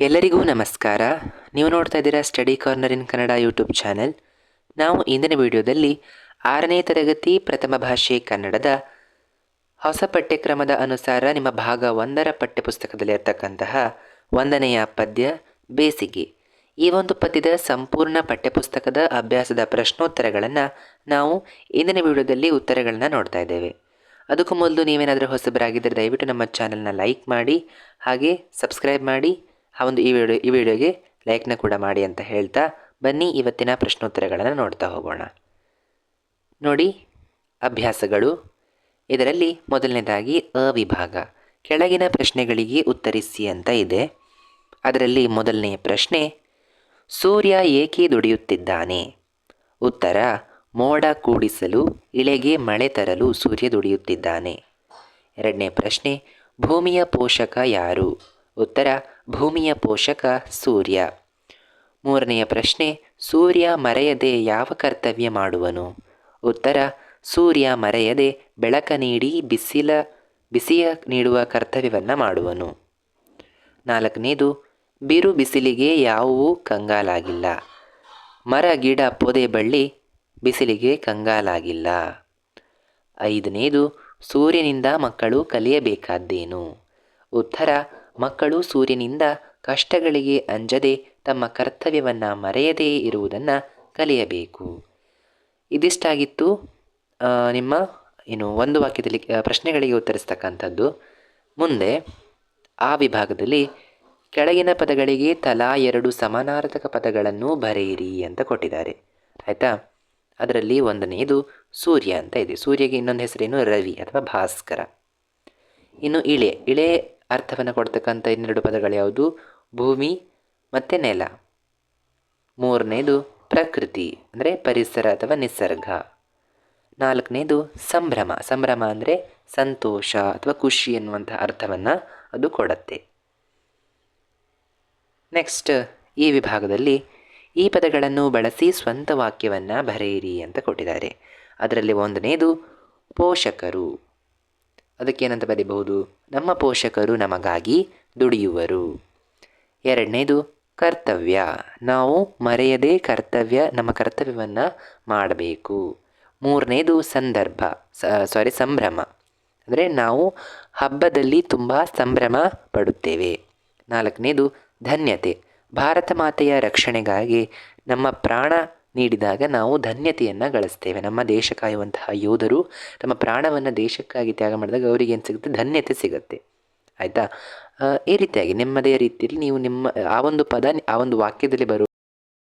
ಎಲ್ಲರಿಗೂ ನಮಸ್ಕಾರ. ನೀವು ನೋಡ್ತಾ ಇದ್ದೀರಾ ಸ್ಟಡಿ ಕಾರ್ನರ್ ಇನ್ ಕನ್ನಡ ಯೂಟ್ಯೂಬ್ ಚಾನೆಲ್. ನಾವು ಇಂದಿನ ವಿಡಿಯೋದಲ್ಲಿ 6ನೇ ತರಗತಿ ಪ್ರಥಮ ಭಾಷೆ ಕನ್ನಡದ ಹೊಸ ಪಠ್ಯಕ್ರಮದ ಅನುಸಾರ ನಿಮ್ಮ ಭಾಗ 1ರ ಪಠ್ಯಪುಸ್ತಕದಲ್ಲಿ ಇರತಕ್ಕಂತಹ 1ನೆಯ ಪದ್ಯ ಬೇಸಿಗೆ, ಈ ಒಂದು ಪದ್ಯದ ಸಂಪೂರ್ಣ ಪಠ್ಯಪುಸ್ತಕದ ಅಭ್ಯಾಸದ ಪ್ರಶ್ನೋತ್ತರಗಳನ್ನು ನಾವು ಇಂದಿನ ವಿಡಿಯೋದಲ್ಲಿ ಉತ್ತರಗಳನ್ನು ನೋಡ್ತಾ ಇದ್ದೇವೆ. ಅದಕ್ಕೂ ಮೊದಲು ನೀವೇನಾದರೂ ಹೊಸಬರಾಗಿದ್ದರೆ ದಯವಿಟ್ಟು ನಮ್ಮ ಚಾನಲ್ನ ಲೈಕ್ ಮಾಡಿ, ಹಾಗೆ ಸಬ್ಸ್ಕ್ರೈಬ್ ಮಾಡಿ, ಈ ವಿಡಿಯೋಗೆ ಲೈಕ್ನ ಕೂಡ ಮಾಡಿ ಅಂತ ಹೇಳ್ತಾ ಬನ್ನಿ ಇವತ್ತಿನ ಪ್ರಶ್ನೋತ್ತರಗಳನ್ನು ನೋಡ್ತಾ ಹೋಗೋಣ. ನೋಡಿ, ಅಭ್ಯಾಸಗಳು. ಇದರಲ್ಲಿ ಮೊದಲನೇದಾಗಿ ವಿಭಾಗ, ಕೆಳಗಿನ ಪ್ರಶ್ನೆಗಳಿಗೆ ಉತ್ತರಿಸಿ ಅಂತ ಇದೆ. ಅದರಲ್ಲಿ ಮೊದಲನೆಯ ಪ್ರಶ್ನೆ, ಸೂರ್ಯ ಏಕೆ ದುಡಿಯುತ್ತಿದ್ದಾನೆ? ಉತ್ತರ, ಮೋಡ ಕೂಡಿಸಲು, ಇಳೆಗೆ ಮಳೆ ತರಲು ಸೂರ್ಯ ದುಡಿಯುತ್ತಿದ್ದಾನೆ. ಎರಡನೇ ಪ್ರಶ್ನೆ, ಭೂಮಿಯ ಪೋಷಕ ಯಾರು? ಉತ್ತರ, ಭೂಮಿಯ ಪೋಷಕ ಸೂರ್ಯ. ಮೂರನೆಯ ಪ್ರಶ್ನೆ, ಸೂರ್ಯ ಮರೆಯದೆ ಯಾವ ಕರ್ತವ್ಯ ಮಾಡುವನು? ಉತ್ತರ, ಸೂರ್ಯ ಮರೆಯದೆ ಬೆಳಕ ನೀಡಿ ಬಿಸಿಯ ನೀಡುವ ಕರ್ತವ್ಯವನ್ನು ಮಾಡುವನು. ನಾಲ್ಕನೇದು, ಬಿರು ಬಿಸಿಲಿಗೆ ಯಾವುವೂ ಕಂಗಾಲಾಗಿಲ್ಲ. ಮರ ಗಿಡ ಪೊದೆ ಬಳ್ಳಿ ಬಿಸಿಲಿಗೆ ಕಂಗಾಲಾಗಿಲ್ಲ. ಐದನೇದು, ಸೂರ್ಯನಿಂದ ಮಕ್ಕಳು ಕಲಿಯಬೇಕಾದ್ದೇನು? ಉತ್ತರ, ಮಕ್ಕಳು ಸೂರ್ಯನಿಂದ ಕಷ್ಟಗಳಿಗೆ ಅಂಜದೆ ತಮ್ಮ ಕರ್ತವ್ಯವನ್ನು ಮರೆಯದೇ ಇರುವುದನ್ನು ಕಲಿಯಬೇಕು. ಇದಿಷ್ಟಾಗಿತ್ತು ನಿಮ್ಮ ಒಂದು ವಾಕ್ಯದಲ್ಲಿ ಪ್ರಶ್ನೆಗಳಿಗೆ ಉತ್ತರಿಸ್ತಕ್ಕಂಥದ್ದು. ಮುಂದೆ ಆ ವಿಭಾಗದಲ್ಲಿ ಕೆಳಗಿನ ಪದಗಳಿಗೆ ತಲಾ 2 ಸಮಾನಾರ್ಥಕ ಪದಗಳನ್ನು ಬರೆಯಿರಿ ಅಂತ ಕೊಟ್ಟಿದ್ದಾರೆ. ಆಯಿತಾ? ಅದರಲ್ಲಿ ಒಂದನೆಯದು ಸೂರ್ಯ ಅಂತ ಇದೆ. ಸೂರ್ಯಗೆ ಇನ್ನೊಂದು ಹೆಸರೇನು? ರವಿ ಅಥವಾ ಭಾಸ್ಕರ. ಇನ್ನು ಇಳೆ ಅರ್ಥವನ್ನು ಕೊಡ್ತಕ್ಕಂಥ ಇನ್ನೆರಡು ಪದಗಳು ಯಾವುದು? ಭೂಮಿ ಮತ್ತು ನೆಲ. ಮೂರನೇದು ಪ್ರಕೃತಿ ಅಂದರೆ ಪರಿಸರ ಅಥವಾ ನಿಸರ್ಗ. ನಾಲ್ಕನೇದು ಸಂಭ್ರಮ. ಸಂಭ್ರಮ ಅಂದರೆ ಸಂತೋಷ ಅಥವಾ ಖುಷಿ ಎನ್ನುವಂಥ ಅರ್ಥವನ್ನು ಅದು ಕೊಡುತ್ತೆ. ನೆಕ್ಸ್ಟ್, ಈ ವಿಭಾಗದಲ್ಲಿ ಈ ಪದಗಳನ್ನು ಬಳಸಿ ಸ್ವಂತ ವಾಕ್ಯವನ್ನು ಬರೆಯಿರಿ ಅಂತ ಕೊಟ್ಟಿದ್ದಾರೆ. ಅದರಲ್ಲಿ ಒಂದನೇದು ಪೋಷಕರು. ಅದಕ್ಕೇನಂತ ಬರೀಬಹುದು? ನಮ್ಮ ಪೋಷಕರು ನಮಗಾಗಿ ದುಡಿಯುವರು. ಎರಡನೇದು ಕರ್ತವ್ಯ. ನಾವು ಮರೆಯದೇ ನಮ್ಮ ಕರ್ತವ್ಯವನ್ನು ಮಾಡಬೇಕು. ಮೂರನೇದು ಸಂಭ್ರಮ ಅಂದರೆ ನಾವು ಹಬ್ಬದಲ್ಲಿ ತುಂಬ ಸಂಭ್ರಮ ಪಡುತ್ತೇವೆ. ನಾಲ್ಕನೇದು ಧನ್ಯತೆ. ಭಾರತ ಮಾತೆಯ ರಕ್ಷಣೆಗಾಗಿ ನಮ್ಮ ಪ್ರಾಣ ನೀಡಿದಾಗ ನಾವು ಧನ್ಯತೆಯನ್ನು ಗಳಿಸ್ತೇವೆ. ನಮ್ಮ ದೇಶ ಕಾಯುವಂತಹ ಯೋಧರು ತಮ್ಮ ಪ್ರಾಣವನ್ನು ದೇಶಕ್ಕಾಗಿ ತ್ಯಾಗ ಮಾಡಿದಾಗ ಅವರಿಗೆ ಏನು ಸಿಗುತ್ತೆ? ಧನ್ಯತೆ ಸಿಗುತ್ತೆ. ಆಯಿತಾ? ಈ ರೀತಿಯಾಗಿ ನಿಮ್ಮದೇ ರೀತಿಯಲ್ಲಿ ನೀವು ನಿಮ್ಮ ಆ ಒಂದು ಪದ ಆ ಒಂದು ವಾಕ್ಯದಲ್ಲಿ